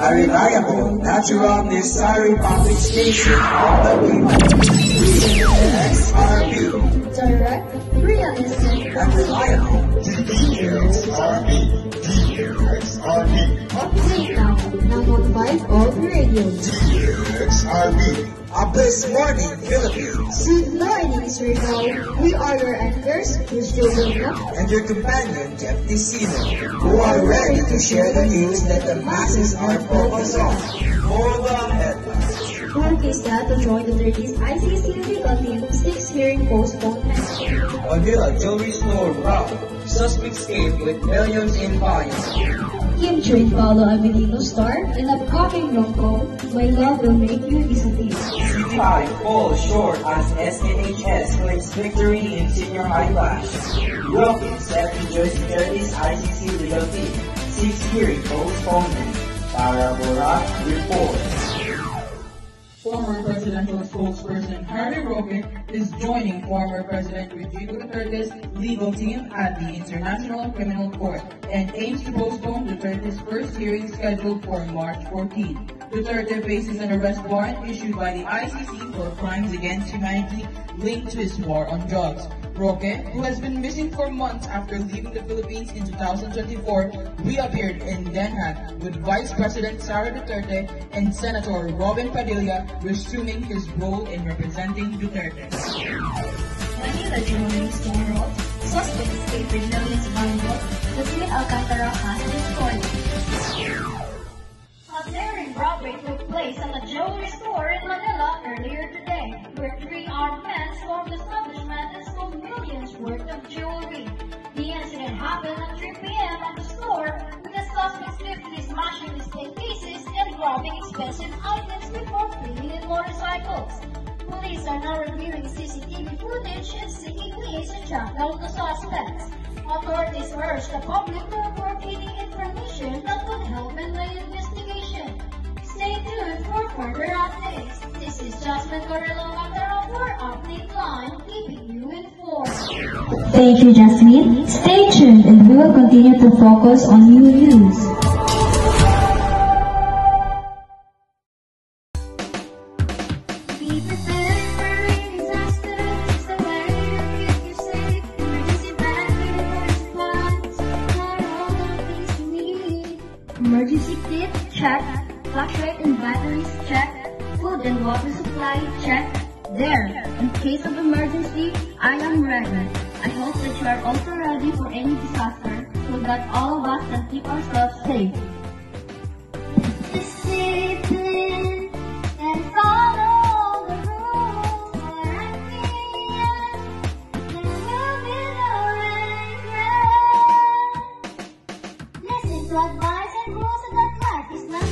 a reliable, natural, necessary public station of the people. DXRB. Direct, realistic, And reliable. DXRB. DXRB. update now, na-notify all radios. DXRB. A Bliss Morning, Philippines. Good morning, Sir Now. We are your anchors, Ms. Jovena. And your companion, Jeff Ticino, who are ready to share the news that the masses are focused on. For the headlines. Conquista to join the 30th ICC legal team, 6 hearing postponement. Manila jewelry store robbed. Suspects came with millions in fines. Kim Trade Paulo Avelino star in upcoming rom-com, My Love Will Make You Disappear. CPI falls short as SNHS claims victory in senior high class. Rocky set to join the 30th ICC legal team. 6 hearing postponement. Tara Borat reports. Former presidential spokesperson Harry Roque is joining former President Rodrigo Duterte's legal team at the International Criminal Court and aims to postpone Duterte's first hearing scheduled for March 14. Duterte faces an arrest warrant issued by the ICC for crimes against humanity linked to his war on drugs. Roque, who has been missing for months after leaving the Philippines in 2024, reappeared in Den Haag with Vice President Sara Duterte and Senator Robin Padilla resuming his role in representing Duterte. Manila jewelry store robbed. Suspect escaped with millions valuable. The Twin Alcantara has destroyed. A daring robbery took place at a jewelry store in Manila earlier today, where 3 armed men stormed the establishment and stole millions worth of jewelry. The incident happened at 3 p.m. at the store, with the suspects swiftly smashing display cases and robbing expensive items before fleeing in motorcycles. Police are now reviewing CCTV footage and seeking ways to track down the suspects. Authorities urge the public to report any information that could help in the investigation. Stay tuned for further updates. This is Jasmine Correlo Mataro for Update Line, keeping you informed. Thank you, Jasmine. Stay tuned and we will continue to focus on new news. Be prepared for a disaster. It's the way to keep you safe. Emergency blanket, response. For all the things you need. Emergency kit, check. Flashlight and batteries, check. Food and water supply, check. There, in case of emergency, I am ready. I hope that you are also ready for any disaster so that all of us can keep ourselves safe. Discipline and follow the rules for acting. There will be no regret. Listen to advice and rules so that life is not.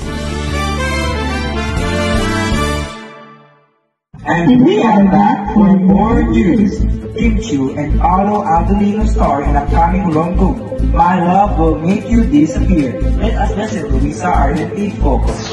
And we are back for more news. Kim Chiu and Paolo Avelino star in upcoming rom-com, My Love Will Make You Disappear. Let us listen to Lisa Arden's focus.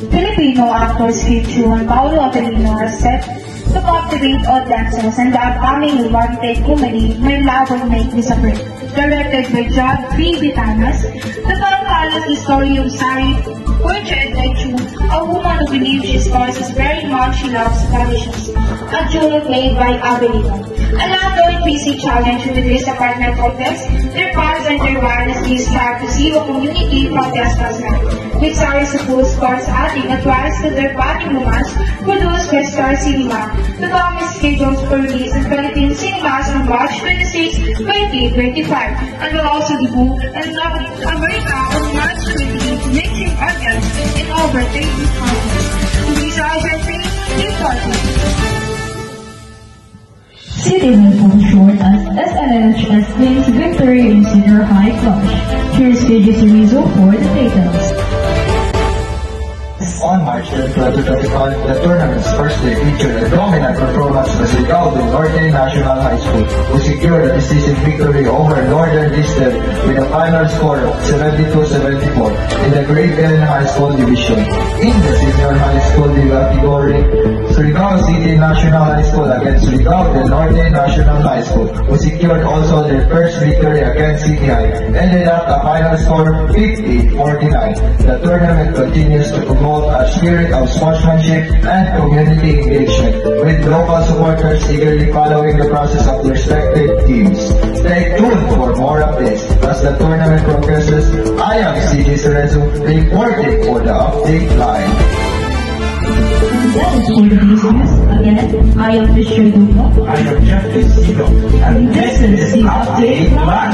Filipino actors Kim Chiu and Paolo Avelino are set to captivate audiences in the upcoming romantic comedy My Love Will Make You Disappear. Directed by John V. Vitanas, the film follows the story of Sari, portrayed by Chu, a woman who believes she possesses very much she loves traditions, a jewel played by Avelino. Along the increasing challenge with this apartment complex, their fans and their wirelessly strive to see a community protest as well, with Sari supposed scores adding a twist to their bonding romance produced by Star Cinema. The film is scheduled for release in Philippine cinemas on March 26, 2025, and will also debut in America on March 20, reaching audience in over 30 countries. These are Jeffrey reporting. City will fall short as SNHS claims victory in senior high clash. Here's KJ Surizo for the details. On March 10, 2025, the tournament's first day featured a dominant performance by Sigaldo Norte National High School, who secured a decisive victory over Northern District with a final score of 72-74. in the grade 10 high school division. In the senior high school category, Surigao City National High School against Surigao del Norte National High School, who secured also their first victory against CTI, ended up a final score 50-49. The tournament continues to promote a spirit of sportsmanship and community engagement, with local supporters eagerly following the process of their respective teams. Stay tuned for more updates as the tournament progresses. I am CJ Cerezo reporting for the update line. That is for the business. Again, I am Fisher Dugo. I am Jeffrey Sigo, and this is the Update Line.